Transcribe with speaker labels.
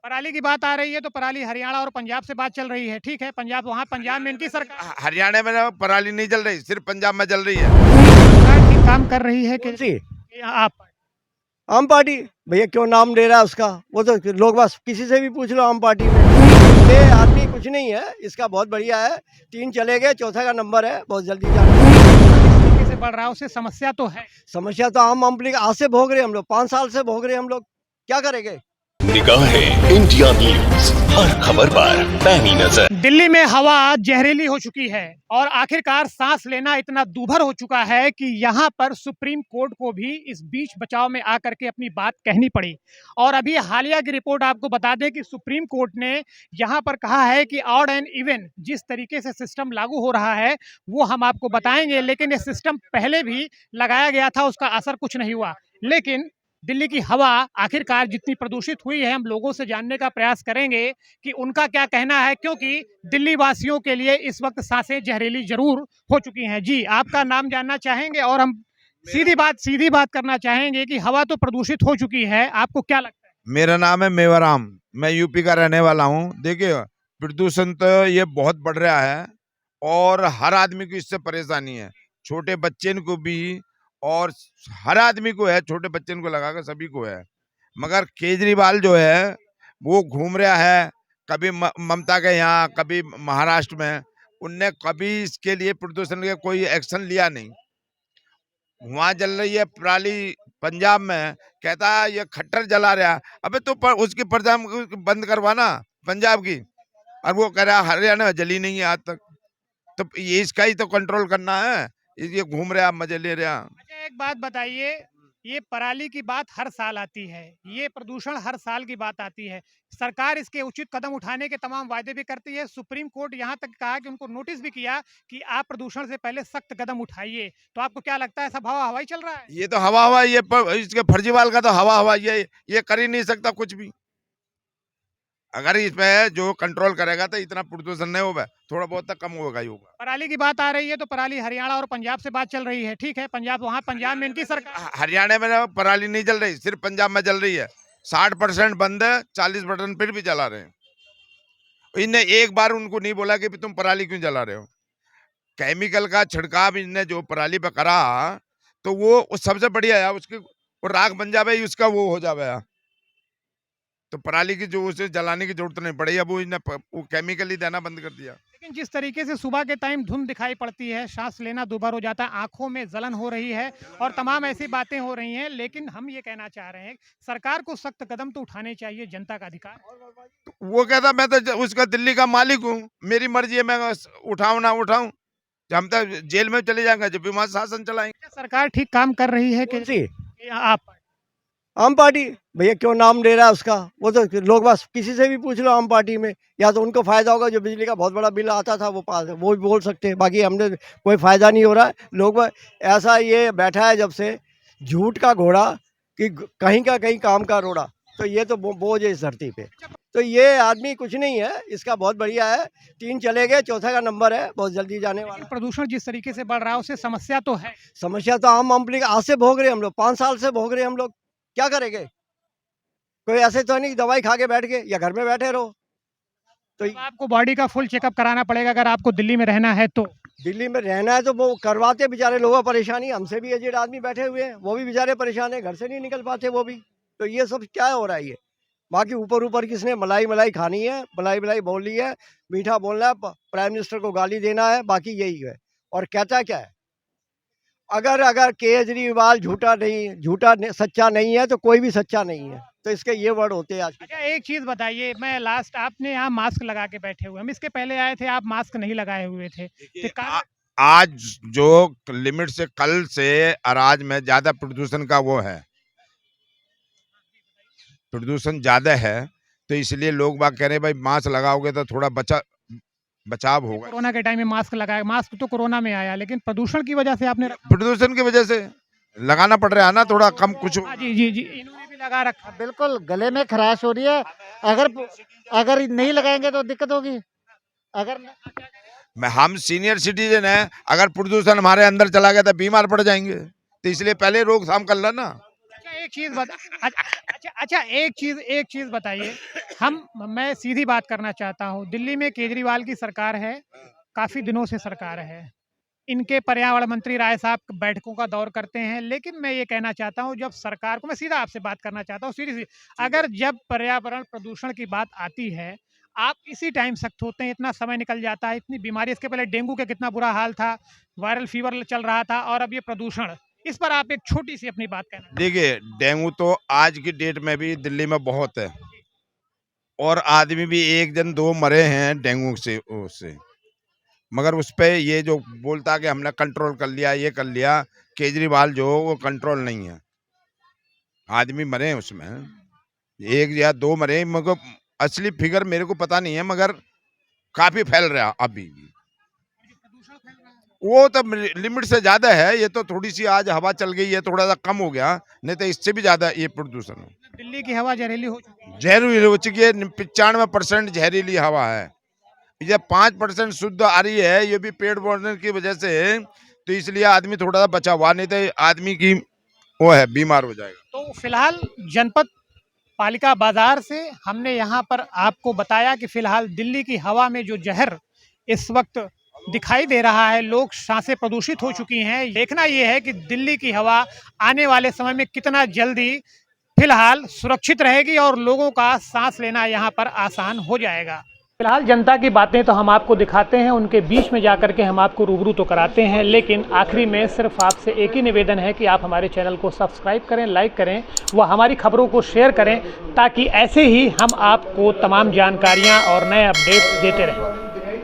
Speaker 1: पराली की बात आ रही है तो पराली हरियाणा और पंजाब से बात चल रही है। ठीक है, पंजाब वहाँ पंजाब में इनकी सरकार
Speaker 2: हरियाणा में ना पराली नहीं जल रही, सिर्फ पंजाब में जल रही है।
Speaker 1: सरकार ठीक काम कर रही है
Speaker 3: कौन
Speaker 1: कि
Speaker 3: सी
Speaker 1: आप
Speaker 3: आम पार्टी? भैया क्यों नाम ले रहा है उसका? वो तो लोग बस किसी से भी पूछ लो आम पार्टी में। ये आदमी कुछ नहीं है, इसका बहुत बढ़िया है। 3 चले गए, चौथा का नंबर है, बहुत जल्दी जाना।
Speaker 1: जिस तरीके से बढ़ रहा है उससे समस्या तो है।
Speaker 3: समस्या तो आम पब्लिक आज से भोग रहे हैं, हम लोग 5 साल से भोग रहे हैं हम लोग, क्या करेंगे?
Speaker 4: निगाहें इंडिया न्यूज, हर खबर पर पैनी नजर।
Speaker 1: दिल्ली में हवा जहरीली हो चुकी है और आखिरकार सांस लेना इतना दूभर हो चुका है कि यहाँ पर सुप्रीम कोर्ट को भी इस बीच बचाव में आकर के अपनी बात कहनी पड़ी। और अभी हालिया की रिपोर्ट आपको बता दें कि सुप्रीम कोर्ट ने यहाँ पर कहा है कि ऑड एंड इवन जिस तरीके से सिस्टम लागू हो रहा है वो हम आपको बताएंगे, लेकिन ये सिस्टम पहले भी लगाया गया था, उसका असर कुछ नहीं हुआ। लेकिन दिल्ली की हवा आखिरकार जितनी प्रदूषित हुई है, हम लोगों से जानने का प्रयास करेंगे कि उनका क्या कहना है, क्योंकि दिल्ली वासियों के लिए इस वक्त सांसें जहरीली जरूर हो चुकी हैं। जी, आपका नाम जानना चाहेंगे और हम सीधी बात करना चाहेंगे कि हवा तो प्रदूषित हो चुकी है, आपको क्या लगता है?
Speaker 2: मेरा नाम है मेवाराम, मैं यूपी का रहने वाला हूँ। देखिए, प्रदूषण तो ये बहुत बढ़ रहा है और हर आदमी को इससे परेशानी है, छोटे बच्चे को भी, और हर आदमी को है, छोटे बच्चे को लगाकर सभी को है। मगर केजरीवाल जो है वो घूम रहा है, कभी ममता के यहाँ, कभी महाराष्ट्र में, उनने कभी इसके लिए प्रदूषण के कोई एक्शन लिया नहीं। वहां जल रही है पराली पंजाब में, कहता है ये खट्टर जला रहा है। अबे तो उसकी प्रजा बंद करवाना पंजाब की, और वो कह रहा है हरियाणा में जली नहीं है आज तक। तो ये इसका ही तो कंट्रोल करना है, ये घूम रहा मजे ले रहा।
Speaker 1: अच्छा, एक बात बताइए, ये पराली की बात हर साल आती है, ये प्रदूषण हर साल की बात आती है, सरकार इसके उचित कदम उठाने के तमाम वायदे भी करती है। सुप्रीम कोर्ट यहाँ तक कहा कि उनको नोटिस भी किया कि आप प्रदूषण से पहले सख्त कदम उठाइए। तो आपको क्या लगता है, सब हवा हवाई चल रहा है?
Speaker 2: ये तो हवा हवा, ये इसके फर्जीवाल का तो हवा हवा, ये कर ही नहीं सकता कुछ भी। अगर इसमें जो कंट्रोल करेगा तो इतना प्रदूषण नहीं होगा, थोड़ा बहुत तक कम होगा ही होगा।
Speaker 1: पराली की बात आ रही है तो पराली हरियाणा और पंजाब से बात चल रही है। ठीक है, पंजाब वहाँ पंजाब में इनकी सरकार
Speaker 2: हरियाणा में ना पराली नहीं जल रही, सिर्फ पंजाब में जल रही है। 60% बंद है, 40% फिर भी जला रहे हैं। इनने एक बार उनको नहीं बोला कि तुम पराली क्यों जला रहे हो। केमिकल का छिड़काव इनने जो पराली पे करा, तो वो सबसे बढ़िया है, उसकी वो राख बन जावे, उसका वो हो जावे। तो पराली की जो उसे जलाने की जरूरत नहीं पड़ी, अब वो केमिकल ही देना बंद कर दिया।
Speaker 1: लेकिन जिस तरीके से सुबह के टाइम धुंध दिखाई पड़ती है, सांस लेना दूभर हो जाता है, आंखों में जलन हो रही है और तमाम ऐसी बातें हो रही हैं, लेकिन हम ये कहना चाह रहे हैं सरकार को सख्त कदम तो उठाने चाहिए, जनता का अधिकार है।
Speaker 2: तो वो कहता मैं तो उसका दिल्ली का मालिक हूँ, मेरी मर्जी है, मैं उठाऊं ना उठाऊं, हम तो जेल में चले जाएंगे जब भी वहां शासन चलाएंगे।
Speaker 1: सरकार ठीक काम कर रही है
Speaker 3: कौन
Speaker 1: कि
Speaker 3: सी
Speaker 1: आप
Speaker 3: आम पार्टी? भैया क्यों नाम ले रहा है उसका? वो तो लोग बस किसी से भी पूछ लो आम पार्टी में, या तो उनको फायदा होगा, जो बिजली का बहुत बड़ा बिल आता था वो पास है, वो भी बोल सकते हैं, बाकी हमने कोई फायदा नहीं हो रहा है। लोग ऐसा ये बैठा है जब से झूठ का घोड़ा कि कहीं का कहीं काम का रोड़ा, तो ये तो बोझ है इस धरती पे। तो ये आदमी कुछ नहीं है, इसका बहुत बढ़िया है। 3 चले गए, चौथा का नंबर है, बहुत जल्दी जाने वाला।
Speaker 1: प्रदूषण जिस तरीके से बढ़ रहा है उससे समस्या तो है।
Speaker 3: समस्या तो आम पब्लिक आज से भोग रहे हैं हम लोग, 5 साल से भोग रहे हैं हम लोग, क्या करेंगे? कोई ऐसे तो नहीं दवाई खा के बैठ गए या घर में बैठे रहो। तो
Speaker 1: आपको बॉडी का फुल चेकअप कराना पड़ेगा अगर आपको दिल्ली में रहना है तो।
Speaker 3: दिल्ली में रहना है तो वो करवाते, बेचारे लोगों परेशानी, हमसे भी एजेड आदमी बैठे हुए हैं, वो भी बेचारे परेशान है, घर से नहीं निकल पाते वो भी। तो ये सब क्या हो रहा है ये? बाकी ऊपर ऊपर किसने मलाई मलाई खानी है, मलाई मलाई बोली है, मीठा बोलना है, प्राइम मिनिस्टर को गाली देना है, बाकी यही है। और कहता क्या है, अगर अगर केजरीवाल झूठा सच्चा नहीं है तो कोई भी सच्चा नहीं है, तो इसके ये वर्ड होते हैं आज के।
Speaker 1: अच्छा, एक चीज बताइए, मैं लास्ट आपने यहाँ मास्क लगा के बैठे हुए, हम इसके पहले आए थे, आप मास्क नहीं लगाए हुए थे, तो
Speaker 2: आज जो लिमिट से कल से और आज में ज्यादा प्रदूषण का वो है, प्रदूषण ज्यादा है, तो इसलिए लोग बात कह रहे हैं भाई मास्क लगाओगे तो थोड़ा बचाव होगा।
Speaker 1: कोरोना के टाइम में मास्क लगाया, मास्क तो कोरोना में आया, लेकिन प्रदूषण की वजह से आपने
Speaker 2: प्रदूषण की वजह से लगाना पड़ रहा है ना, थोड़ा कम कुछ।
Speaker 1: हाँ जी जी जी, इन्होंने भी लगा रखा।
Speaker 5: बिल्कुल गले में खराश हो रही है, अगर अगर नहीं लगाएंगे तो दिक्कत होगी। अगर
Speaker 2: हम सीनियर सिटीजन है, अगर प्रदूषण हमारे अंदर चला गया तो बीमार पड़ जाएंगे, तो इसलिए पहले रोकथाम कर लेना।
Speaker 1: अच्छा, एक चीज अच्छा एक चीज बताइए। मैं सीधी बात करना चाहता हूँ। दिल्ली में केजरीवाल की सरकार है, काफी दिनों से सरकार है। इनके पर्यावरण मंत्री राय साहब बैठकों का दौर करते हैं, लेकिन मैं ये कहना चाहता हूँ, जब सरकार को, मैं सीधा आपसे बात करना चाहता हूँ सीधी सी, अगर जब पर्यावरण प्रदूषण की बात आती है, आप इसी टाइम सख्त होते हैं, इतना समय निकल जाता है, इतनी बीमारी, इसके पहले डेंगू का कितना बुरा हाल था, वायरल फीवर चल रहा था, और अब ये प्रदूषण, इस पर आप एक छोटी सी अपनी बात कहना।
Speaker 2: देखिए, डेंगू तो आज की डेट में भी दिल्ली में बहुत है, और आदमी भी 1 जन 2 मरे हैं डेंगू से उससे। मगर उस पे ये जो बोलता कि हमने कंट्रोल कर लिया, ये कर लिया, केजरीवाल जो वो कंट्रोल नहीं है। आदमी मरे हैं उसमें, 1 या 2 मरे, मगर असली फिगर मेरे को पता नहीं है, मगर काफी फैल रहा अभी भी। वो तो लिमिट से ज्यादा है, ये तो थोड़ी सी आज हवा चल गई है, थोड़ा सा कम हो गया, नहीं तो इससे भी ज्यादा ये प्रदूषण है।
Speaker 1: दिल्ली की हवा जहरीली हो चुकी है।
Speaker 2: जहरीली हो चुकी है, 95% जहरीली हवा है। ये 5% शुद्ध आ रही है, ये भी पेड़ पौधे की वजह से, तो इसलिए आदमी थोड़ा सा बचा हुआ, नहीं तो आदमी की वो है, बीमार हो जाएगा।
Speaker 1: तो फिलहाल जनपद पालिका बाजार से हमने यहाँ पर आपको बताया कि फिलहाल दिल्ली की हवा में जो जहर इस वक्त दिखाई दे रहा है, लोग सांसें प्रदूषित हो चुकी हैं। देखना यह है कि दिल्ली की हवा आने वाले समय में कितना जल्दी फिलहाल सुरक्षित रहेगी और लोगों का सांस लेना यहाँ पर आसान हो जाएगा। फिलहाल जनता की बातें तो हम आपको दिखाते हैं, उनके बीच में जाकर के हम आपको रूबरू तो कराते हैं, लेकिन आखिरी में सिर्फ आपसे एक ही निवेदन है कि आप हमारे चैनल को सब्सक्राइब करें, लाइक करें व हमारी खबरों को शेयर करें, ताकि ऐसे ही हम आपको तमाम जानकारियां और नए अपडेट्स देते रहें।